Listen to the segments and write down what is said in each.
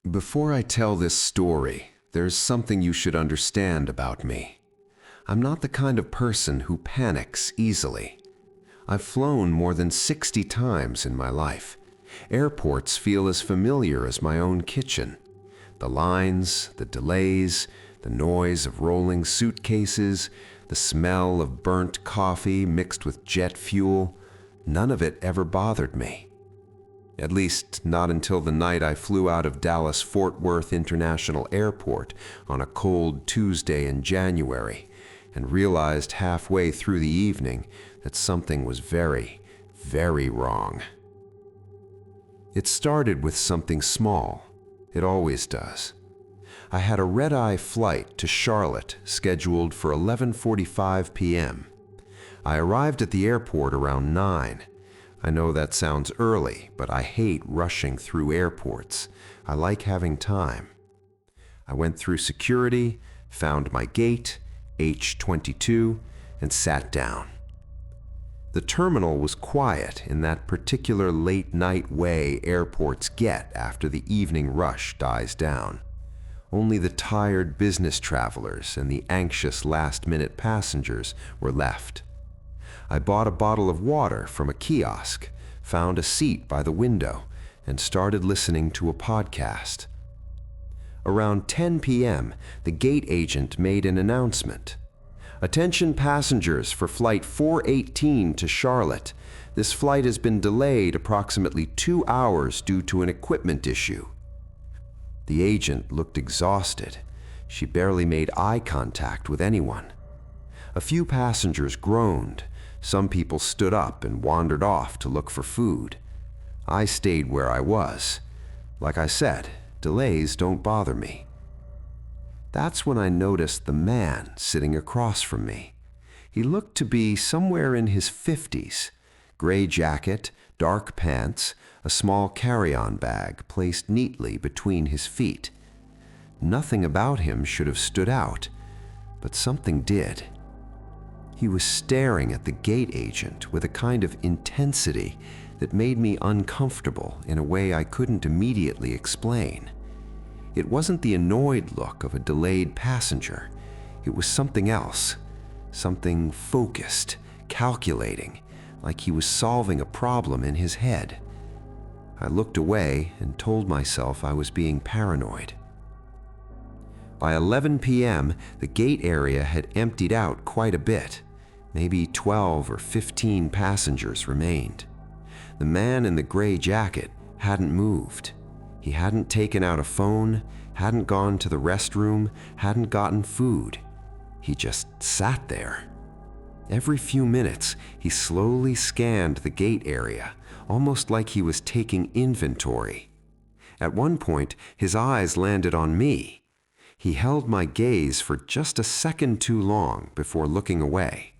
Before I tell this story, there's something you should understand about me. I'm not the kind of person who panics easily. I've flown more than 60 times in my life. Airports feel as familiar as my own kitchen. The lines, the delays, the noise of rolling suitcases, the smell of burnt coffee mixed with jet fuel, none of it ever bothered me. At least, not until the night I flew out of Dallas-Fort Worth International Airport on a cold Tuesday in January and realized halfway through the evening that something was very, very wrong. It started with something small. It always does. I had a red-eye flight to Charlotte scheduled for 11:45 p.m. I arrived at the airport around 9. I know that sounds early, but I hate rushing through airports. I like having time. I went through security, found my gate, H22, and sat down. The terminal was quiet in that particular late-night way airports get after the evening rush dies down. Only the tired business travelers and the anxious last-minute passengers were left. I bought a bottle of water from a kiosk, found a seat by the window, and started listening to a podcast. Around 10 p.m., the gate agent made an announcement. "Attention passengers for Flight 418 to Charlotte. This flight has been delayed approximately 2 hours due to an equipment issue." The agent looked exhausted. She barely made eye contact with anyone. A few passengers groaned. Some people stood up and wandered off to look for food. I stayed where I was. Like I said, delays don't bother me. That's when I noticed the man sitting across from me. He looked to be somewhere in his 50s. Gray jacket, dark pants, a small carry-on bag placed neatly between his feet. Nothing about him should have stood out, but something did. He was staring at the gate agent with a kind of intensity that made me uncomfortable in a way I couldn't immediately explain. It wasn't the annoyed look of a delayed passenger. It was something else, something focused, calculating, like he was solving a problem in his head. I looked away and told myself I was being paranoid. By 11 p.m., the gate area had emptied out quite a bit. Maybe 12 or 15 passengers remained. The man in the gray jacket hadn't moved. He hadn't taken out a phone, hadn't gone to the restroom, hadn't gotten food. He just sat there. Every few minutes, he slowly scanned the gate area, almost like he was taking inventory. At one point, his eyes landed on me. He held my gaze for just a second too long before looking away.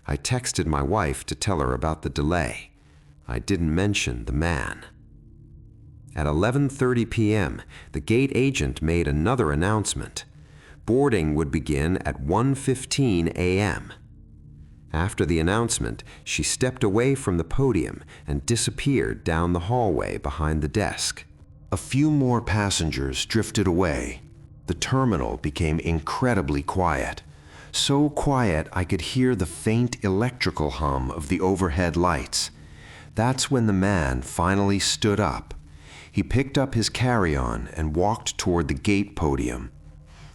I texted my wife to tell her about the delay. I didn't mention the man. At 11:30 p.m., the gate agent made another announcement. Boarding would begin at 1:15 a.m. After the announcement, she stepped away from the podium and disappeared down the hallway behind the desk. A few more passengers drifted away. The terminal became incredibly quiet. So quiet I could hear the faint electrical hum of the overhead lights. That's when the man finally stood up. He picked up his carry-on and walked toward the gate podium.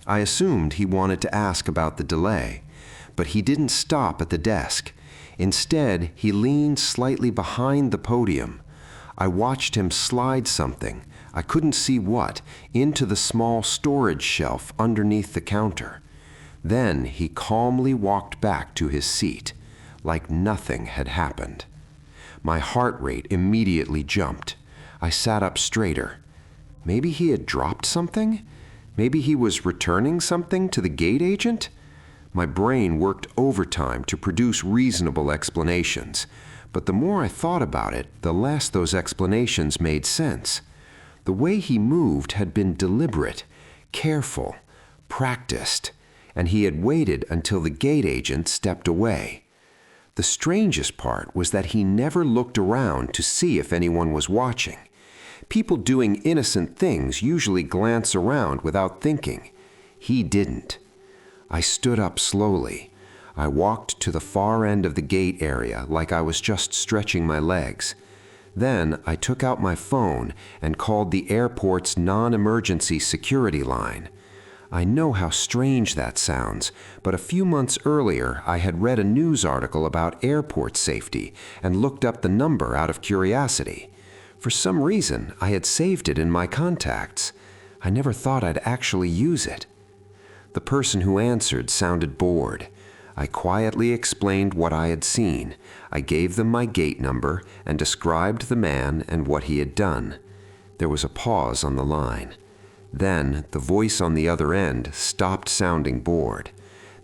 I assumed he wanted to ask about the delay, but he didn't stop at the desk. Instead, he leaned slightly behind the podium. I watched him slide something, I couldn't see what, into the small storage shelf underneath the counter. Then he calmly walked back to his seat, like nothing had happened. My heart rate immediately jumped. I sat up straighter. Maybe he had dropped something? Maybe he was returning something to the gate agent? My brain worked overtime to produce reasonable explanations, but the more I thought about it, the less those explanations made sense. The way he moved had been deliberate, careful, practiced, and he had waited until the gate agent stepped away. The strangest part was that he never looked around to see if anyone was watching. People doing innocent things usually glance around without thinking. He didn't. I stood up slowly. I walked to the far end of the gate area like I was just stretching my legs. Then I took out my phone and called the airport's non-emergency security line. I know how strange that sounds, but a few months earlier I had read a news article about airport safety and looked up the number out of curiosity. For some reason, I had saved it in my contacts. I never thought I'd actually use it. The person who answered sounded bored. I quietly explained what I had seen. I gave them my gate number and described the man and what he had done. There was a pause on the line. Then the voice on the other end stopped sounding bored.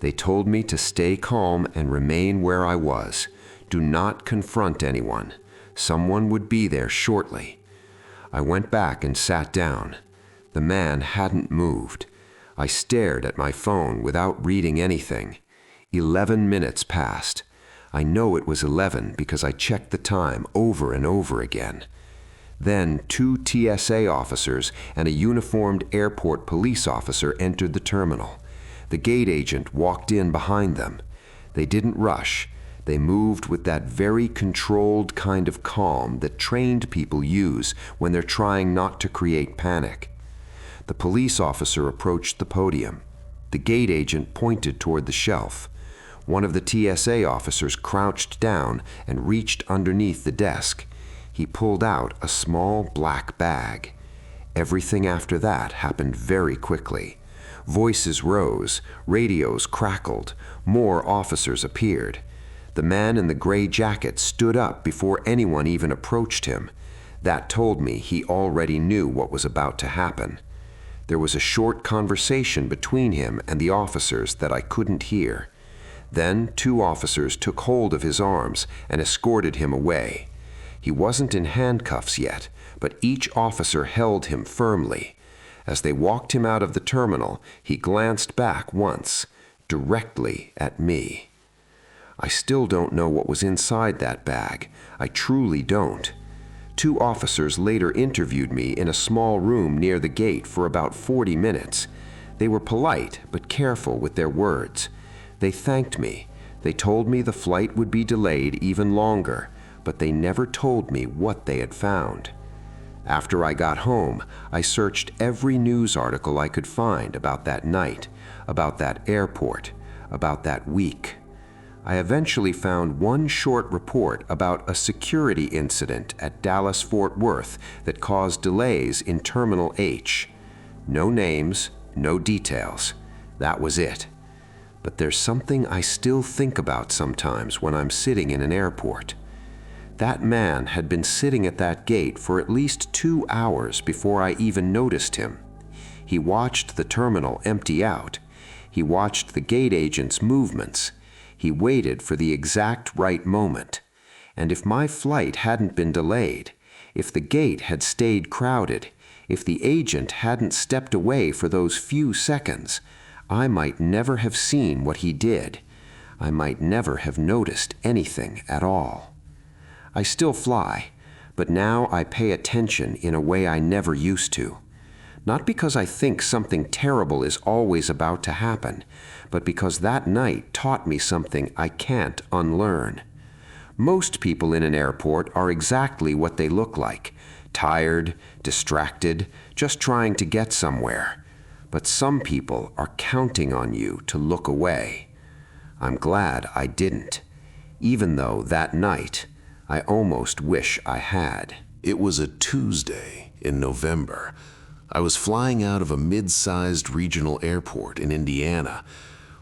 They told me to stay calm and remain where I was. Do not confront anyone. Someone would be there shortly. I went back and sat down. The man hadn't moved. I stared at my phone without reading anything. 11 minutes passed. I know it was 11 because I checked the time over and over again. Then 2 TSA officers and a uniformed airport police officer entered the terminal. The gate agent walked in behind them. They didn't rush. They moved with that very controlled kind of calm that trained people use when they're trying not to create panic. The police officer approached the podium. The gate agent pointed toward the shelf. One of the TSA officers crouched down and reached underneath the desk. He pulled out a small black bag. Everything after that happened very quickly. Voices rose, radios crackled, more officers appeared. The man in the gray jacket stood up before anyone even approached him. That told me he already knew what was about to happen. There was a short conversation between him and the officers that I couldn't hear. Then 2 officers took hold of his arms and escorted him away. He wasn't in handcuffs yet, but each officer held him firmly. As they walked him out of the terminal, he glanced back once, directly at me. I still don't know what was inside that bag. I truly don't. 2 officers later interviewed me in a small room near the gate for about 40 minutes. They were polite but careful with their words. They thanked me. They told me the flight would be delayed even longer, but they never told me what they had found. After I got home, I searched every news article I could find about that night, about that airport, about that week. I eventually found one short report about a security incident at Dallas-Fort Worth that caused delays in Terminal H. No names, no details. That was it. But there's something I still think about sometimes when I'm sitting in an airport. That man had been sitting at that gate for at least 2 hours before I even noticed him. He watched the terminal empty out. He watched the gate agent's movements. He waited for the exact right moment. And if my flight hadn't been delayed, if the gate had stayed crowded, if the agent hadn't stepped away for those few seconds, I might never have seen what he did. I might never have noticed anything at all. I still fly, but now I pay attention in a way I never used to. Not because I think something terrible is always about to happen, but because that night taught me something I can't unlearn. Most people in an airport are exactly what they look like: tired, distracted, just trying to get somewhere. But some people are counting on you to look away. I'm glad I didn't, even though that night I almost wish I had. It was a Tuesday in November. I was flying out of a mid-sized regional airport in Indiana,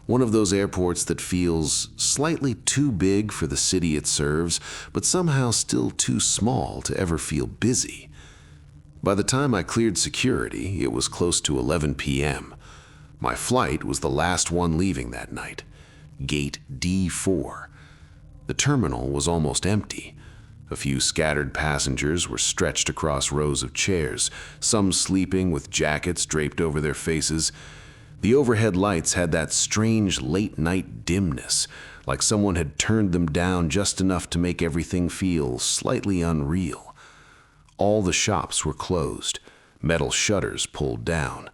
one of those airports that feels slightly too big for the city it serves, but somehow still too small to ever feel busy. By the time I cleared security, it was close to 11 p.m. My flight was the last one leaving that night, Gate D4. The terminal was almost empty. A few scattered passengers were stretched across rows of chairs, some sleeping with jackets draped over their faces. The overhead lights had that strange late-night dimness, like someone had turned them down just enough to make everything feel slightly unreal. All the shops were closed, metal shutters pulled down.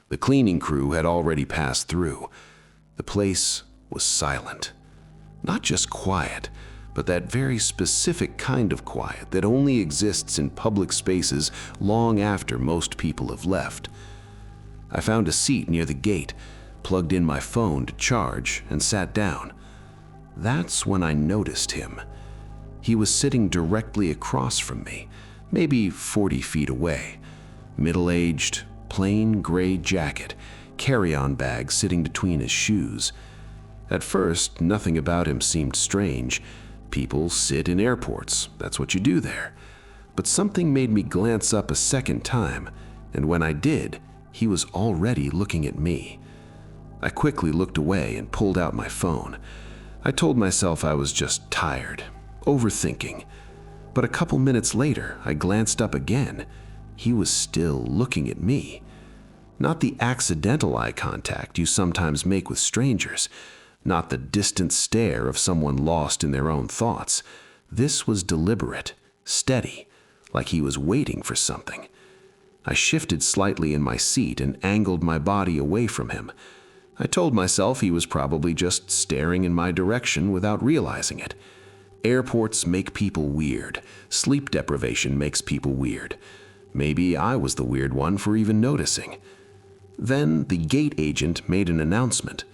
The cleaning crew had already passed through. The place was silent. Not just quiet, but that very specific kind of quiet that only exists in public spaces long after most people have left. I found a seat near the gate, plugged in my phone to charge, and sat down. That's when I noticed him. He was sitting directly across from me, maybe 40 feet away. Middle-aged, plain gray jacket, carry-on bag sitting between his shoes. At first, nothing about him seemed strange. People sit in airports, that's what you do there. But something made me glance up a second time, and when I did, he was already looking at me. I quickly looked away and pulled out my phone. I told myself I was just tired, overthinking. But a couple minutes later, I glanced up again. He was still looking at me. Not the accidental eye contact you sometimes make with strangers, not the distant stare of someone lost in their own thoughts. This was deliberate, steady, like he was waiting for something. I shifted slightly in my seat and angled my body away from him. I told myself he was probably just staring in my direction without realizing it. Airports make people weird. Sleep deprivation makes people weird. Maybe I was the weird one for even noticing. Then the gate agent made an announcement.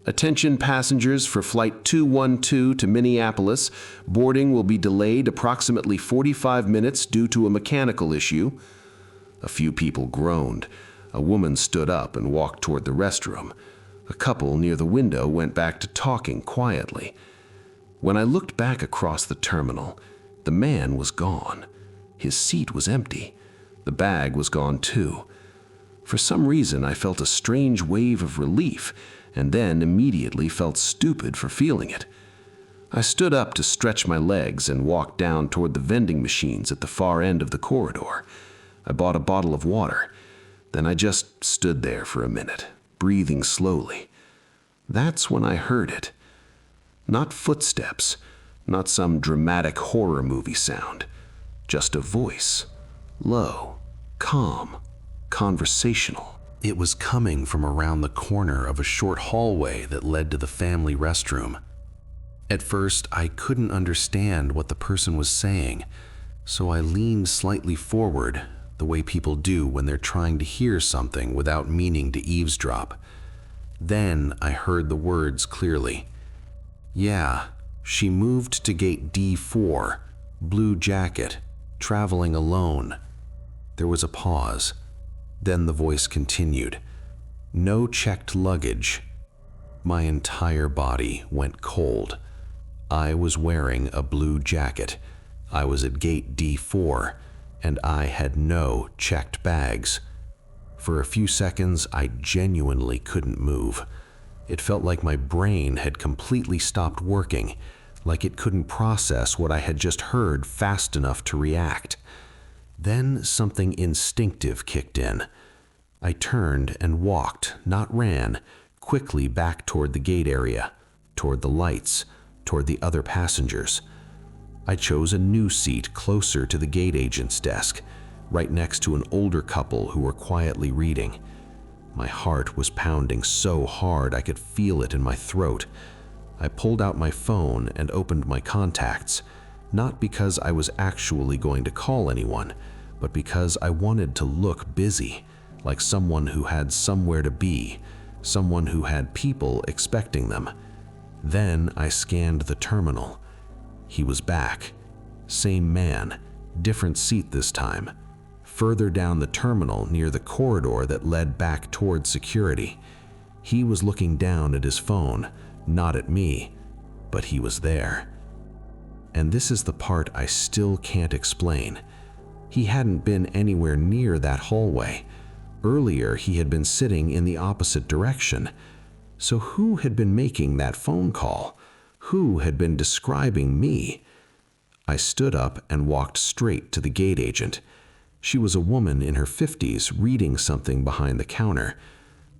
Attention passengers for Flight 212 to Minneapolis. Boarding will be delayed approximately 45 minutes due to a mechanical issue. A few people groaned. A woman stood up and walked toward the restroom. A couple near the window went back to talking quietly. When I looked back across the terminal, the man was gone. His seat was empty. The bag was gone too. For some reason, I felt a strange wave of relief, and then immediately felt stupid for feeling it. I stood up to stretch my legs and walked down toward the vending machines at the far end of the corridor. I bought a bottle of water. Then I just stood there for a minute, breathing slowly. That's when I heard it. Not footsteps, not some dramatic horror movie sound. Just a voice. Low, calm, conversational. It was coming from around the corner of a short hallway that led to the family restroom. At first, I couldn't understand what the person was saying, so I leaned slightly forward, the way people do when they're trying to hear something without meaning to eavesdrop. Then I heard the words clearly. Yeah, she moved to gate D4, blue jacket, traveling alone. There was a pause. Then the voice continued. No checked luggage. My entire body went cold. I was wearing a blue jacket. I was at gate D4, and I had no checked bags. For a few seconds, I genuinely couldn't move. It felt like my brain had completely stopped working, like it couldn't process what I had just heard fast enough to react. Then something instinctive kicked in. I turned and walked, not ran, quickly back toward the gate area, toward the lights, toward the other passengers. I chose a new seat closer to the gate agent's desk, right next to an older couple who were quietly reading. My heart was pounding so hard I could feel it in my throat. I pulled out my phone and opened my contacts, not because I was actually going to call anyone, but because I wanted to look busy, like someone who had somewhere to be, someone who had people expecting them. Then I scanned the terminal. He was back. Same man, different seat this time. Further down the terminal near the corridor that led back toward security. He was looking down at his phone, not at me, but he was there. And this is the part I still can't explain. He hadn't been anywhere near that hallway. Earlier, he had been sitting in the opposite direction. So who had been making that phone call? Who had been describing me? I stood up and walked straight to the gate agent. She was a woman in her 50s reading something behind the counter.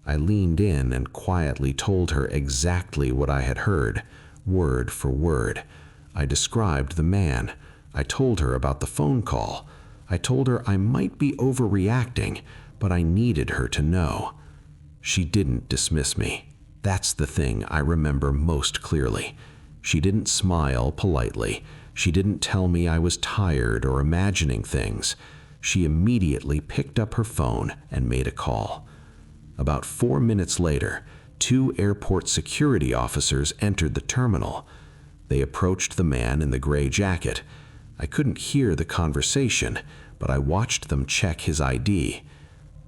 I leaned in and quietly told her exactly what I had heard, word for word. I described the man. I told her about the phone call. I told her I might be overreacting, but I needed her to know. She didn't dismiss me. That's the thing I remember most clearly. She didn't smile politely. She didn't tell me I was tired or imagining things. She immediately picked up her phone and made a call. About 4 minutes later, 2 airport security officers entered the terminal. They approached the man in the gray jacket. I couldn't hear the conversation, but I watched them check his ID.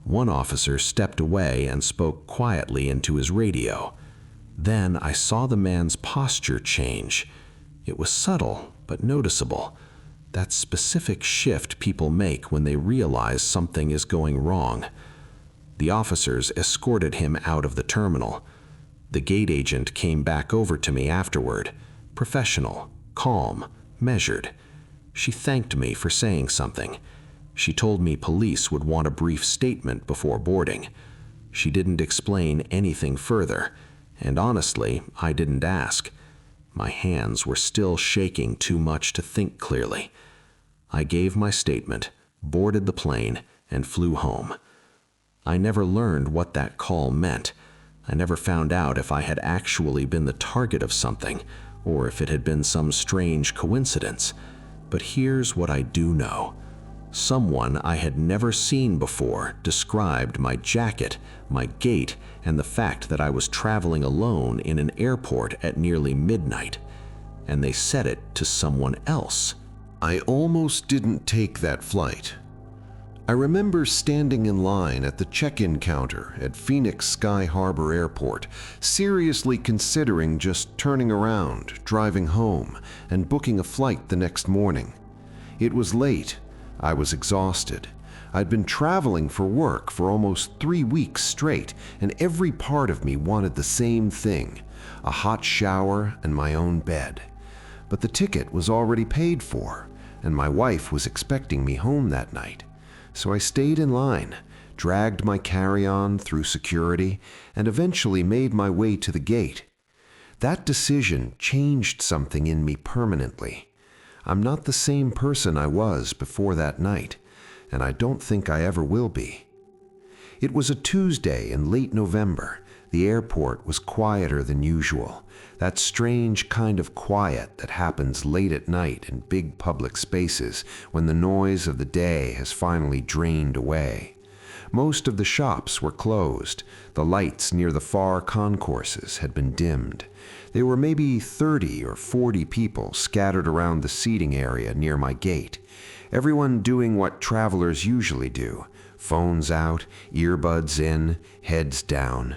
One officer stepped away and spoke quietly into his radio. Then I saw the man's posture change. It was subtle, but noticeable. That specific shift people make when they realize something is going wrong. The officers escorted him out of the terminal. The gate agent came back over to me afterward, professional, calm, measured. She thanked me for saying something. She told me police would want a brief statement before boarding. She didn't explain anything further, and honestly, I didn't ask. My hands were still shaking too much to think clearly. I gave my statement, boarded the plane, and flew home. I never learned what that call meant. I never found out if I had actually been the target of something, or if it had been some strange coincidence. But here's what I do know. Someone I had never seen before described my jacket, my gait, and the fact that I was traveling alone in an airport at nearly midnight. And they said it to someone else. I almost didn't take that flight. I remember standing in line at the check-in counter at Phoenix Sky Harbor Airport, seriously considering just turning around, driving home, and booking a flight the next morning. It was late. I was exhausted. I'd been traveling for work for almost 3 weeks straight, and every part of me wanted the same thing, a hot shower and my own bed. But the ticket was already paid for, and my wife was expecting me home that night. So I stayed in line, dragged my carry-on through security, and eventually made my way to the gate. That decision changed something in me permanently. I'm not the same person I was before that night, and I don't think I ever will be. It was a Tuesday in late November. The airport was quieter than usual, that strange kind of quiet that happens late at night in big public spaces when the noise of the day has finally drained away. Most of the shops were closed. The lights near the far concourses had been dimmed. There were maybe 30 or 40 people scattered around the seating area near my gate, everyone doing what travelers usually do, phones out, earbuds in, heads down.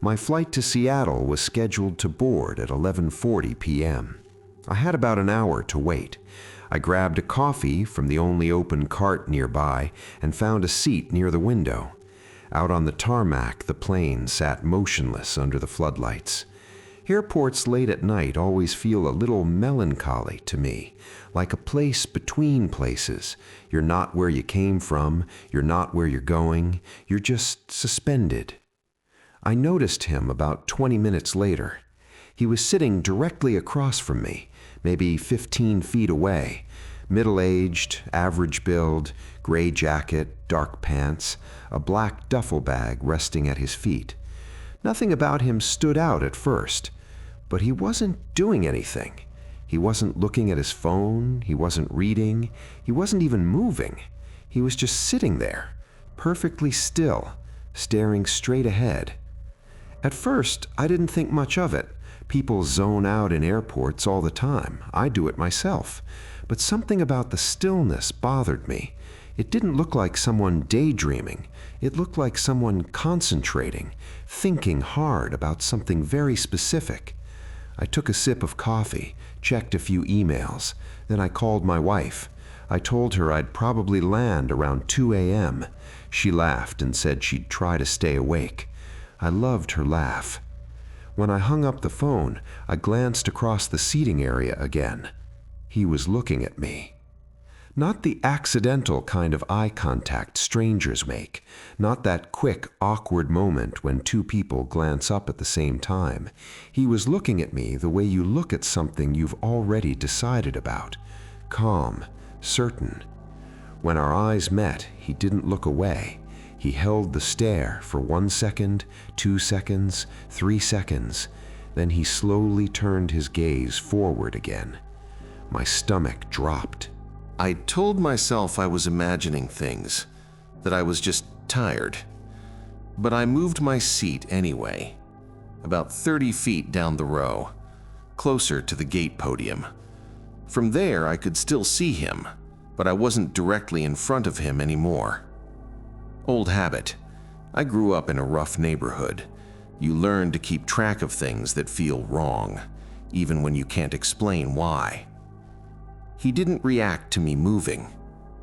My flight to Seattle was scheduled to board at 11:40 p.m. I had about an hour to wait. I grabbed a coffee from the only open cart nearby and found a seat near the window. Out on the tarmac, the plane sat motionless under the floodlights. Airports late at night always feel a little melancholy to me, like a place between places. You're not where you came from, you're not where you're going, you're just suspended. I noticed him about 20 minutes later. He was sitting directly across from me, maybe 15 feet away, middle-aged, average build, gray jacket, dark pants, a black duffel bag resting at his feet. Nothing about him stood out at first, but he wasn't doing anything. He wasn't looking at his phone, he wasn't reading, he wasn't even moving. He was just sitting there, perfectly still, staring straight ahead. At first, I didn't think much of it. People zone out in airports all the time. I do it myself. But something about the stillness bothered me. It didn't look like someone daydreaming. It looked like someone concentrating, thinking hard about something very specific. I took a sip of coffee, checked a few emails. Then I called my wife. I told her I'd probably land around 2 a.m. She laughed and said she'd try to stay awake. I loved her laugh. When I hung up the phone, I glanced across the seating area again. He was looking at me. Not the accidental kind of eye contact strangers make, not that quick, awkward moment when two people glance up at the same time. He was looking at me the way you look at something you've already decided about, calm, certain. When our eyes met, he didn't look away. He held the stare for 1 second, 2 seconds, 3 seconds. Then he slowly turned his gaze forward again. My stomach dropped. I told myself I was imagining things, that I was just tired. But I moved my seat anyway, about 30 feet down the row, closer to the gate podium. From there, I could still see him, but I wasn't directly in front of him anymore. Old habit. I grew up in a rough neighborhood. You learn to keep track of things that feel wrong, even when you can't explain why. He didn't react to me moving,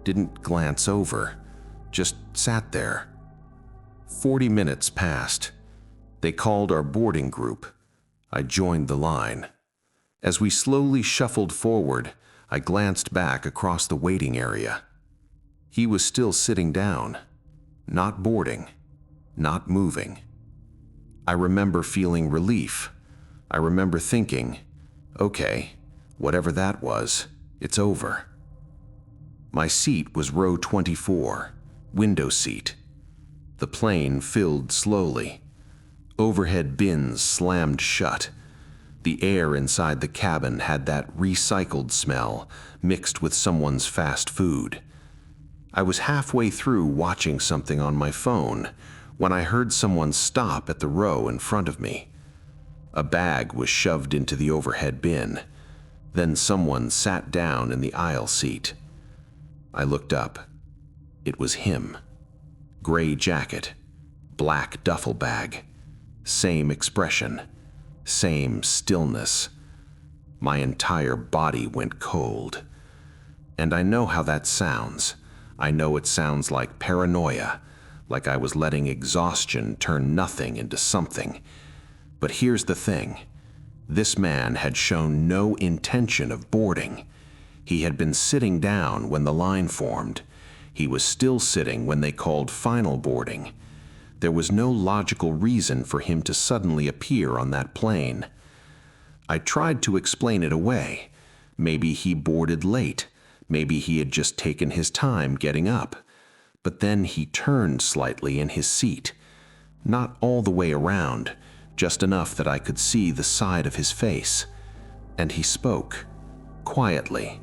didn't glance over, just sat there. 40 minutes passed. They called our boarding group. I joined the line. As we slowly shuffled forward, I glanced back across the waiting area. He was still sitting down, not boarding, not moving. I remember feeling relief. I remember thinking, okay, whatever that was, it's over. My seat was row 24, window seat. The plane filled slowly. Overhead bins slammed shut. The air inside the cabin had that recycled smell mixed with someone's fast food. I was halfway through watching something on my phone when I heard someone stop at the row in front of me. A bag was shoved into the overhead bin. Then someone sat down in the aisle seat. I looked up. It was him. Gray jacket, black duffel bag, same expression, same stillness. My entire body went cold. And I know how that sounds. I know it sounds like paranoia, like I was letting exhaustion turn nothing into something. But here's the thing. This man had shown no intention of boarding. He had been sitting down when the line formed. He was still sitting when they called final boarding. There was no logical reason for him to suddenly appear on that plane. I tried to explain it away. Maybe he boarded late. Maybe he had just taken his time getting up. But then he turned slightly in his seat. Not all the way around, just enough that I could see the side of his face. And he spoke, quietly,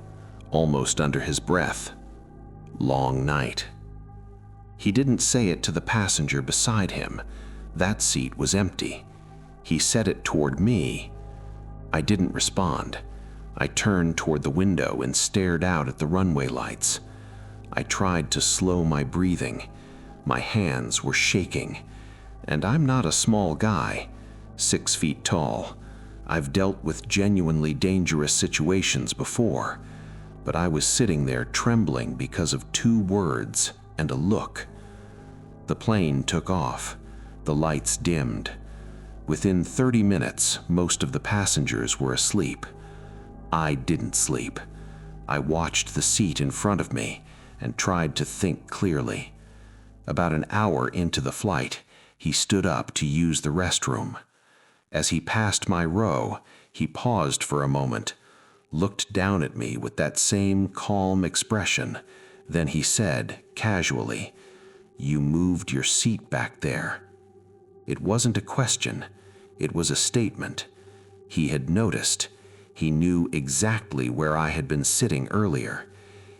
almost under his breath. Long night. He didn't say it to the passenger beside him. That seat was empty. He said it toward me. I didn't respond. I turned toward the window and stared out at the runway lights. I tried to slow my breathing. My hands were shaking. And I'm not a small guy, 6 feet tall. I've dealt with genuinely dangerous situations before, but I was sitting there trembling because of 2 words and a look. The plane took off. The lights dimmed. Within 30 minutes, most of the passengers were asleep. I didn't sleep. I watched the seat in front of me and tried to think clearly. About an hour into the flight, he stood up to use the restroom. As he passed my row, he paused for a moment, looked down at me with that same calm expression. Then he said, casually, "You moved your seat back there." It wasn't a question. It was a statement. He had noticed. He knew exactly where I had been sitting earlier.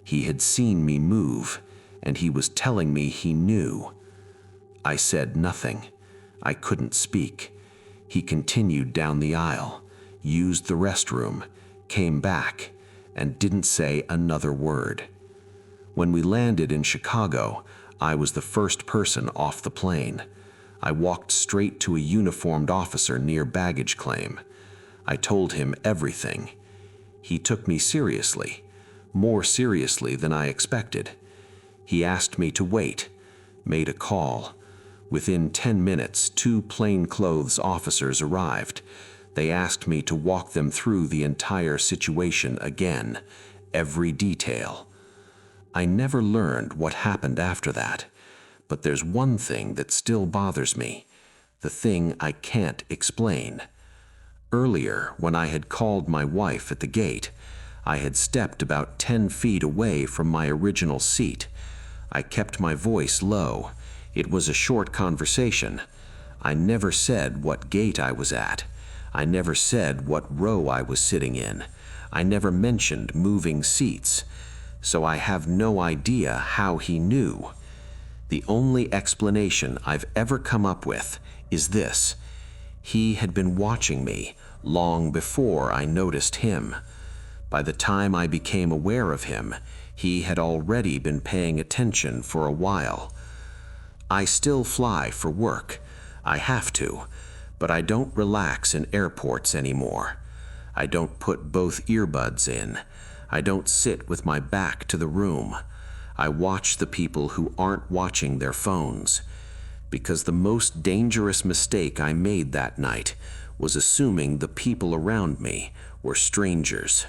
He had seen me move, and he was telling me he knew. I said nothing. I couldn't speak. He continued down the aisle, used the restroom, came back, and didn't say another word. When we landed in Chicago, I was the first person off the plane. I walked straight to a uniformed officer near baggage claim. I told him everything. He took me seriously, more seriously than I expected. He asked me to wait, made a call. Within 10 minutes, 2 plainclothes officers arrived. They asked me to walk them through the entire situation again, every detail. I never learned what happened after that, but there's one thing that still bothers me, the thing I can't explain. Earlier, when I had called my wife at the gate, I had stepped about 10 feet away from my original seat. I kept my voice low. It was a short conversation. I never said what gate I was at. I never said what row I was sitting in. I never mentioned moving seats. So I have no idea how he knew. The only explanation I've ever come up with is this. He had been watching me long before I noticed him. By the time I became aware of him, he had already been paying attention for a while. I still fly for work. I have to, but I don't relax in airports anymore. I don't put both earbuds in. I don't sit with my back to the room. I watch the people who aren't watching their phones. Because the most dangerous mistake I made that night was assuming the people around me were strangers.